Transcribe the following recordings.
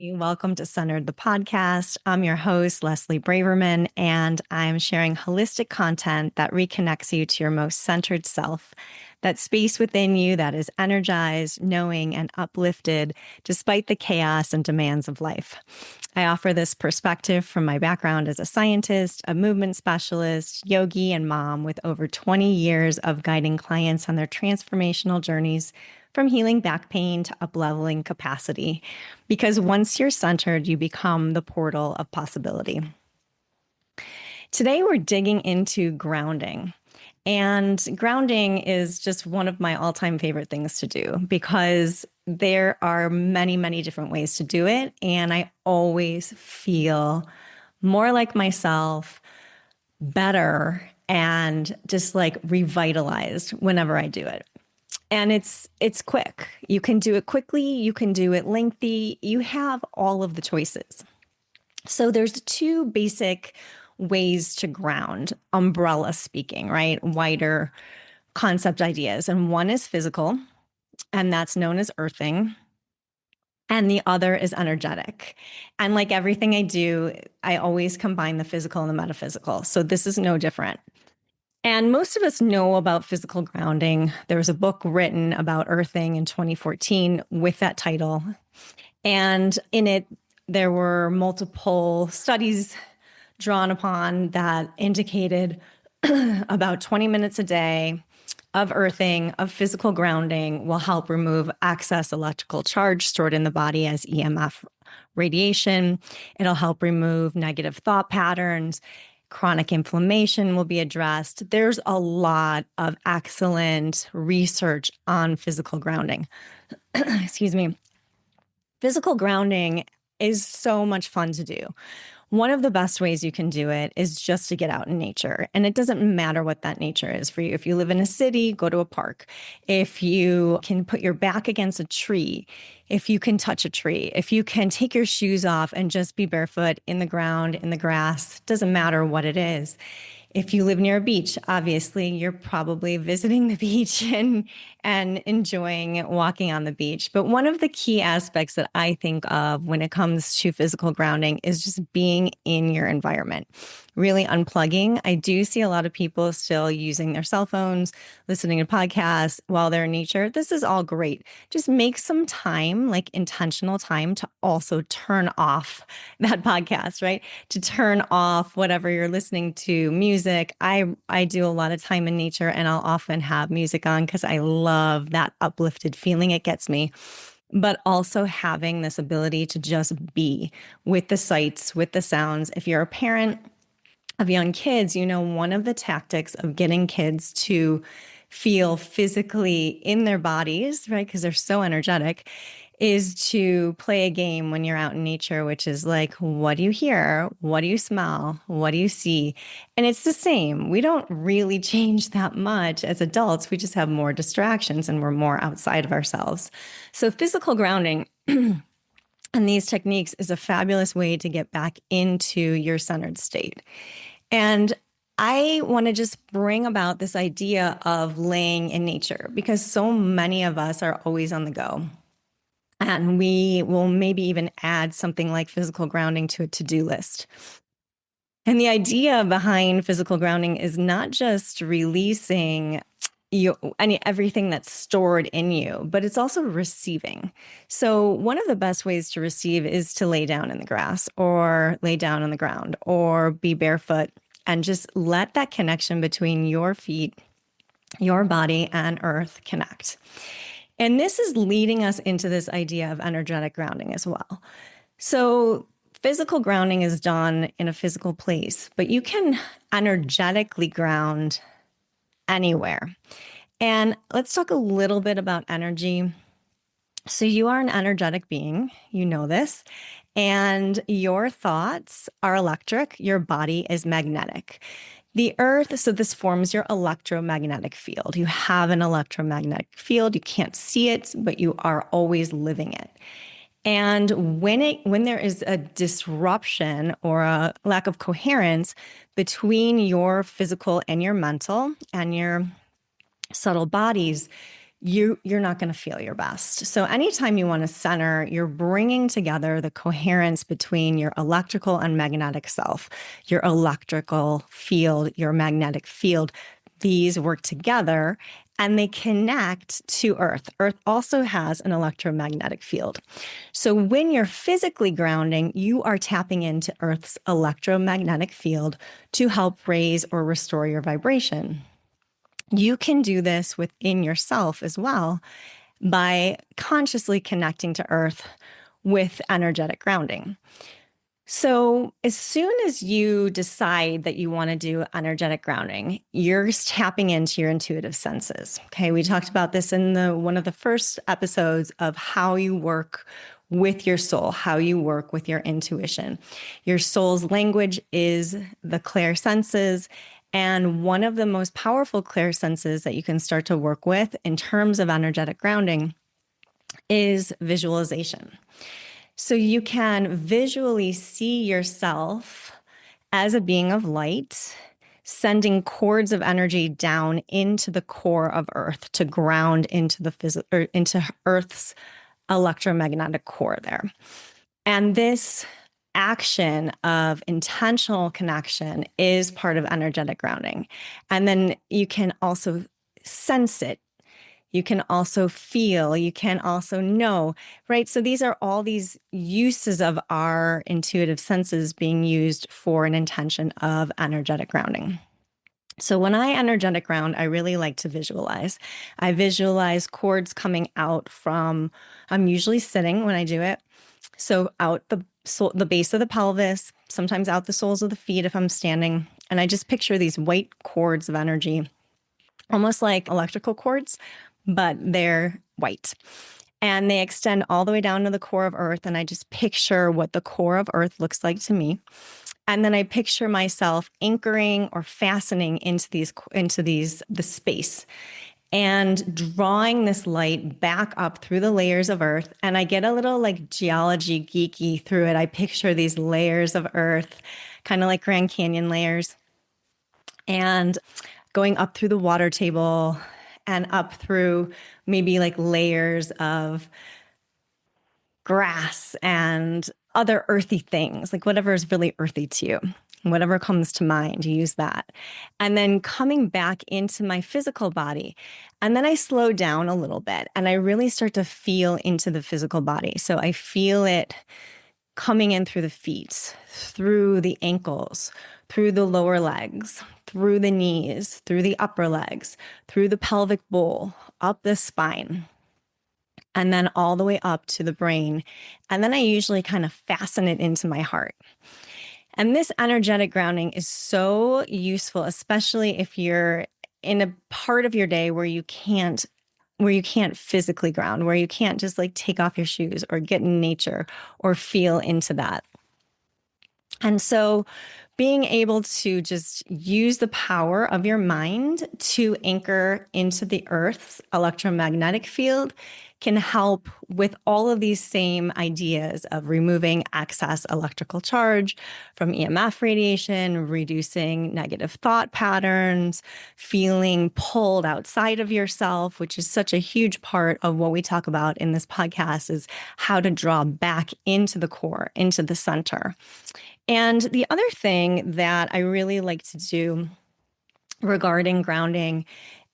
Welcome to Centered the podcast. I'm your host, Leslie Braverman, and I'm sharing holistic content that reconnects you to your most centered self, that space within you that is energized, knowing, and uplifted despite the chaos and demands of life. I offer this perspective from my background as a scientist, a movement specialist, yogi, and mom with over 20 years of guiding clients on their transformational journeys from healing back pain to upleveling capacity. Because once you're centered, you become the portal of possibility. Today, we're digging into grounding. And grounding is just one of my all time favorite things to do because there are many, many different ways to do it. And I always feel more like myself, better, and just like revitalized whenever I do it. And it's quick. You can do it quickly, you can do it lengthy. You have all of the choices. So there's two basic ways to ground, umbrella speaking, right? Wider concept ideas. And one is physical, and that's known as earthing. And the other is energetic. And like everything I do, I always combine the physical and the metaphysical. So this is no different. And most of us know about physical grounding. There was a book written about earthing in 2014 with that title. And in it, there were multiple studies drawn upon that indicated about 20 minutes a day of earthing, of physical grounding, will help remove excess electrical charge stored in the body as EMF radiation. It'll help remove negative thought patterns. Chronic inflammation will be addressed. There's a lot of excellent research on physical grounding. Excuse me. Physical grounding is so much fun to do. One of the best ways you can do it is just to get out in nature. And it doesn't matter what that nature is for you. If you live in a city, go to a park. If you can put your back against a tree, if you can touch a tree, if you can take your shoes off and just be barefoot in the ground, in the grass, doesn't matter what it is. If you live near a beach, obviously you're probably visiting the beach and enjoying walking on the beach. But one of the key aspects that I think of when it comes to physical grounding is just being in your environment, really unplugging. I do see a lot of people still using their cell phones, listening to podcasts while they're in nature. This is all great. Just make some time, like intentional time, to also turn off that podcast, right? To turn off whatever you're listening to, music. I do a lot of time in nature and I'll often have music on because I love that uplifted feeling it gets me. But also having this ability to just be with the sights, with the sounds. If you're a parent of young kids, you know, one of the tactics of getting kids to feel physically in their bodies, right? Because they're so energetic, is to play a game when you're out in nature, which is like, what do you hear? What do you smell? What do you see? And it's the same. We don't really change that much as adults. We just have more distractions and we're more outside of ourselves. So physical grounding and these techniques is a fabulous way to get back into your centered state. And I want to just bring about this idea of laying in nature because so many of us are always on the go. And we will maybe even add something like physical grounding to a to-do list. And the idea behind physical grounding is not just releasing everything that's stored in you, but it's also receiving. So one of the best ways to receive is to lay down in the grass or lay down on the ground or be barefoot and just let that connection between your feet, your body, and earth connect. And this is leading us into this idea of energetic grounding as well. So physical grounding is done in a physical place, but you can energetically ground anywhere. And let's talk a little bit about energy. So you are an energetic being, you know this, and your thoughts are electric, your body is magnetic. The earth, so this forms your electromagnetic field. You have an electromagnetic field. You can't see it, but you are always living it. And when there is a disruption or a lack of coherence between your physical and your mental and your subtle bodies, you're not going to feel your best. So anytime you want to center, you're bringing together the coherence between your electrical and magnetic self, your electrical field, your magnetic field. These work together and they connect to Earth. Earth also has an electromagnetic field. So when you're physically grounding, you are tapping into Earth's electromagnetic field to help raise or restore your vibration. You can do this within yourself as well by consciously connecting to Earth with energetic grounding. So, as soon as you decide that you want to do energetic grounding, you're tapping into your intuitive senses. Okay, we talked about this in one of the first episodes of how you work with your soul, how you work with your intuition. Your soul's language is the clear senses. And one of the most powerful clear senses that you can start to work with in terms of energetic grounding is visualization. So you can visually see yourself as a being of light, sending cords of energy down into the core of Earth to ground into into Earth's electromagnetic core there. And this action of intentional connection is part of energetic grounding. And then you can also sense it. You can also feel, you can also know, right? So these are all these uses of our intuitive senses being used for an intention of energetic grounding. So when I energetic ground, I really like to visualize. I visualize cords coming out from, I'm usually sitting when I do it. So out the base of the pelvis, sometimes out the soles of the feet if I'm standing. And I just picture these white cords of energy, almost like electrical cords, but they're white. And they extend all the way down to the core of Earth. And I just picture what the core of Earth looks like to me. And then I picture myself anchoring or fastening into the space and drawing this light back up through the layers of Earth. And I get a little like geology geeky through it. I picture these layers of Earth, kind of like Grand Canyon layers, and going up through the water table and up through maybe like layers of grass and other earthy things, like whatever is really earthy to you, whatever comes to mind, use that. And then coming back into my physical body. And then I slow down a little bit and I really start to feel into the physical body. So I feel it coming in through the feet, through the ankles, through the lower legs, through the knees, through the upper legs, through the pelvic bowl, up the spine, and then all the way up to the brain. And then I usually kind of fasten it into my heart. And this energetic grounding is so useful, especially if you're in a part of your day where you can't physically ground, where you can't just like take off your shoes or get in nature or feel into that. And so being able to just use the power of your mind to anchor into the Earth's electromagnetic field can help with all of these same ideas of removing excess electrical charge from EMF radiation, reducing negative thought patterns, feeling pulled outside of yourself, which is such a huge part of what we talk about in this podcast, is how to draw back into the core, into the center. And the other thing that I really like to do regarding grounding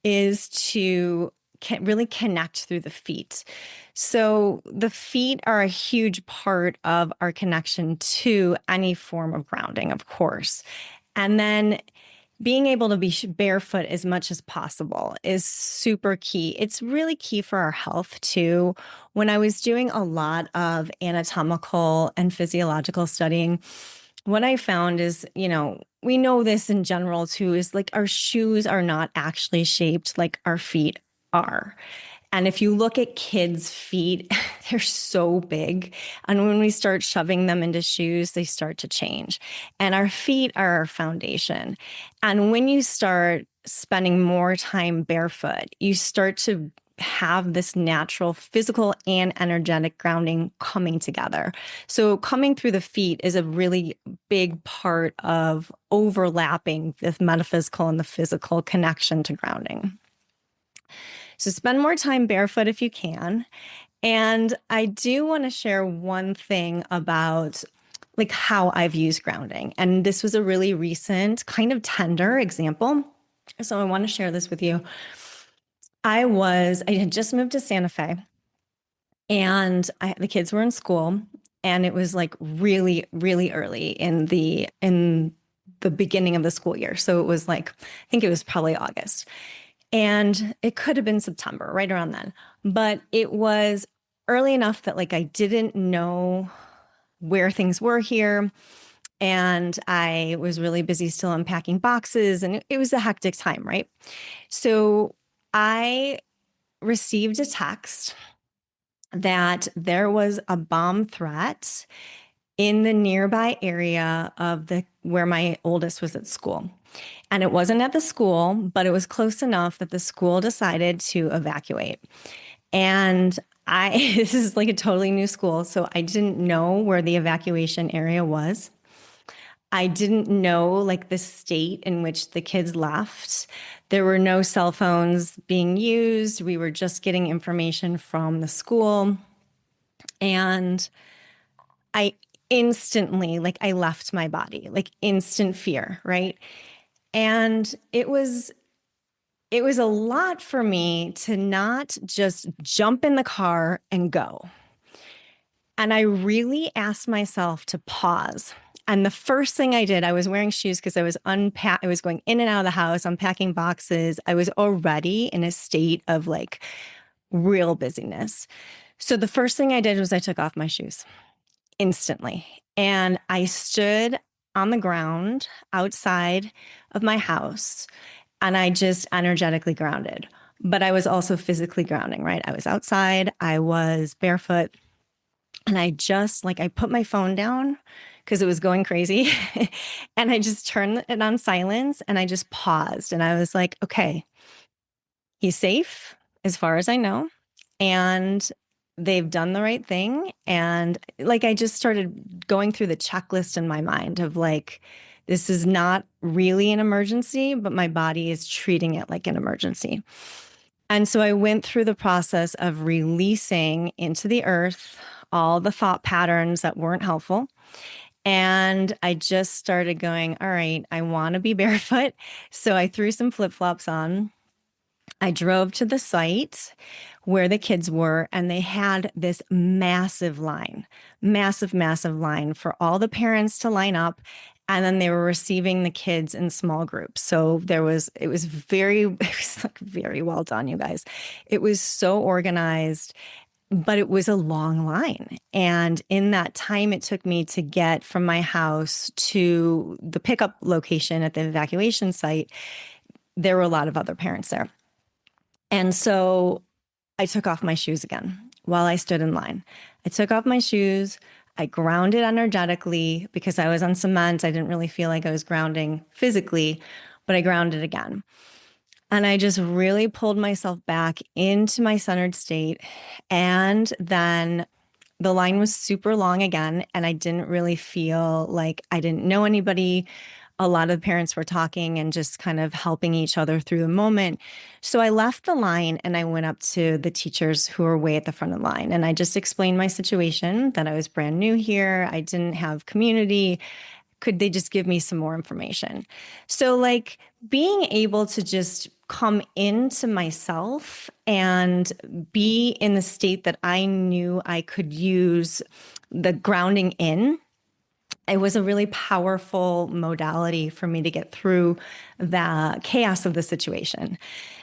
is to really connect through the feet. So the feet are a huge part of our connection to any form of grounding, of course. And then being able to be barefoot as much as possible is super key. It's really key for our health too. When I was doing a lot of anatomical and physiological studying, what I found is, we know this in general too, is like our shoes are not actually shaped like our feet are. And if you look at kids' feet, they're so big. And when we start shoving them into shoes, they start to change. And our feet are our foundation. And when you start spending more time barefoot, you start to have this natural physical and energetic grounding coming together. So coming through the feet is a really big part of overlapping the metaphysical and the physical connection to grounding. So spend more time barefoot if you can. And I do want to share one thing about like how I've used grounding. And this was a really recent kind of tender example. So I want to share this with you. I had just moved to Santa Fe and the kids were in school and it was like really, really early in the beginning of the school year. So it was like, I think it was probably August. And it could have been September, right around then. But it was early enough that like I didn't know where things were here. And I was really busy still unpacking boxes, and it was a hectic time, right? So I received a text that there was a bomb threat in the nearby area of the where my oldest was at school. And it wasn't at the school, but it was close enough that the school decided to evacuate. And this is like a totally new school, so I didn't know where the evacuation area was. I didn't know like the state in which the kids left. There were no cell phones being used. We were just getting information from the school. And I instantly, like, I left my body, like instant fear, right? And it was a lot for me to not just jump in the car and go. And I really asked myself to pause. And the first thing I did, I was wearing shoes because I was going in and out of the house, unpacking boxes. I was already in a state of like real busyness. So the first thing I did was I took off my shoes instantly. And I stood on the ground outside of my house and I just energetically grounded. But I was also physically grounding, right? I was outside, I was barefoot, and I just like, I put my phone down because it was going crazy. And I just turned it on silence and I just paused. And I was like, okay, he's safe as far as I know. And they've done the right thing. And like, I just started going through the checklist in my mind of like, this is not really an emergency, but my body is treating it like an emergency. And so I went through the process of releasing into the earth all the thought patterns that weren't helpful. And I just started going, all right, I want to be barefoot. So I threw some flip flops on. I drove to the site where the kids were, and they had this massive line for all the parents to line up. And then they were receiving the kids in small groups. So it was it was like very well done, you guys. It was so organized, but it was a long line. And in that time it took me to get from my house to the pickup location at the evacuation site, there were a lot of other parents there. And so I took off my shoes again while I stood in line. I took off my shoes. I grounded energetically because I was on cement. I didn't really feel like I was grounding physically, but I grounded again. And I just really pulled myself back into my centered state. And then the line was super long again. And I didn't really feel like I didn't know anybody. A lot of parents were talking and just kind of helping each other through the moment. So I left the line and I went up to the teachers who were way at the front of the line. And I just explained my situation, that I was brand new here. I didn't have community. Could they just give me some more information? So, like, being able to just come into myself and be in the state that I knew I could use the grounding in, it was a really powerful modality for me to get through the chaos of the situation.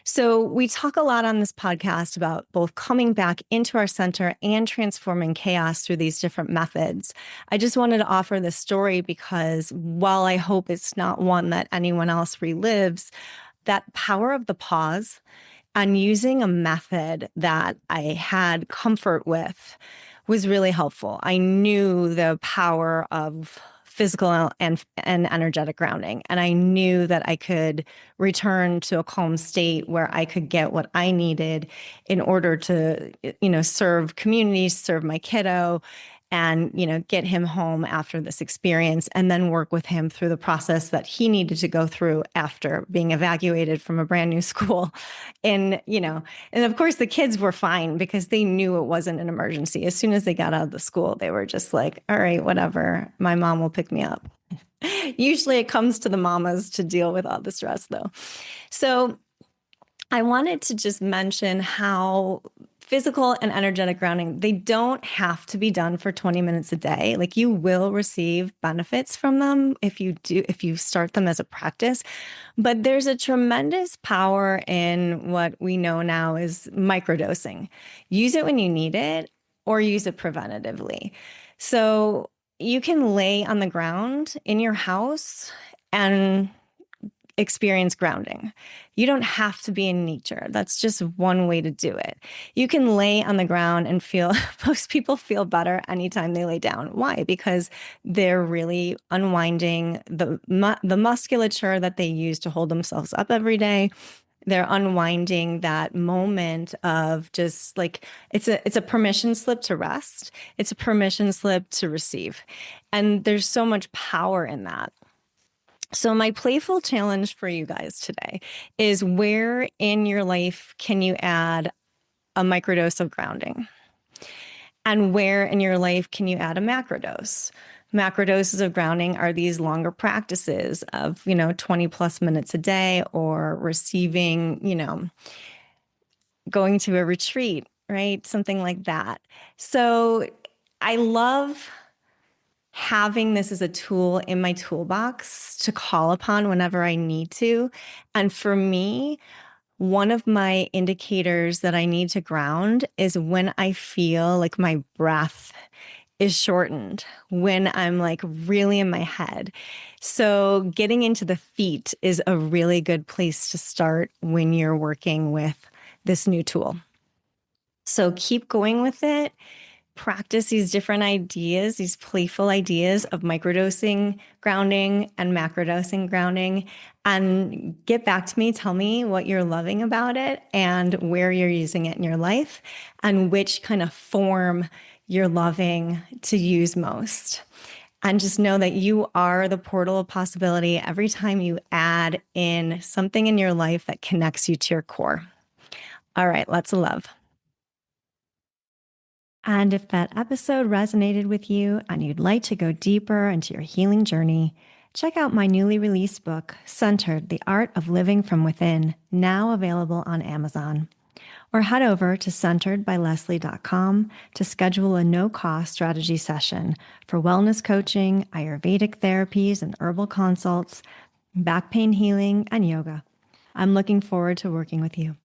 So, we talk a lot on this podcast about both coming back into our center and transforming chaos through these different methods. I just wanted to offer this story because while I hope it's not one that anyone else relives, that power of the pause and using a method that I had comfort with was really helpful. I knew the power of physical and energetic grounding, and I knew that I could return to a calm state where I could get what I needed in order to, serve communities, serve my kiddo, and, get him home after this experience and then work with him through the process that he needed to go through after being evacuated from a brand new school. And of course the kids were fine because they knew it wasn't an emergency. As soon as they got out of the school, they were just like, all right, whatever, my mom will pick me up. Usually it comes to the mamas to deal with all the stress though. So I wanted to just mention how physical and energetic grounding, they don't have to be done for 20 minutes a day. Like, you will receive benefits from them if you start them as a practice. But there's a tremendous power in what we know now is microdosing. Use it when you need it or use it preventatively. So you can lay on the ground in your house and experience grounding. You don't have to be in nature. That's just one way to do it. You can lay on the ground and feel, most people feel better anytime they lay down. Why? Because they're really unwinding the musculature that they use to hold themselves up every day. They're unwinding that moment of just like, it's a permission slip to rest. It's a permission slip to receive. And there's so much power in that. So my playful challenge for you guys today is, where in your life can you add a microdose of grounding? And where in your life can you add a macrodose? Macrodoses of grounding are these longer practices of, 20 plus minutes a day, or receiving, going to a retreat, right? Something like that. So I love having this as a tool in my toolbox to call upon whenever I need to. And for me, one of my indicators that I need to ground is when I feel like my breath is shortened, when I'm like really in my head. So getting into the feet is a really good place to start when you're working with this new tool. So keep going with it. Practice these different ideas, these playful ideas of microdosing grounding and macrodosing grounding, and get back to me. Tell me what you're loving about it and where you're using it in your life and which kind of form you're loving to use most. And just know that you are the portal of possibility every time you add in something in your life that connects you to your core. All right, lots of love. And if that episode resonated with you and you'd like to go deeper into your healing journey, check out my newly released book, Centered: The Art of Living from Within, now available on Amazon. Or head over to centeredbyleslie.com to schedule a no-cost strategy session for wellness coaching, Ayurvedic therapies and herbal consults, back pain healing, and yoga. I'm looking forward to working with you.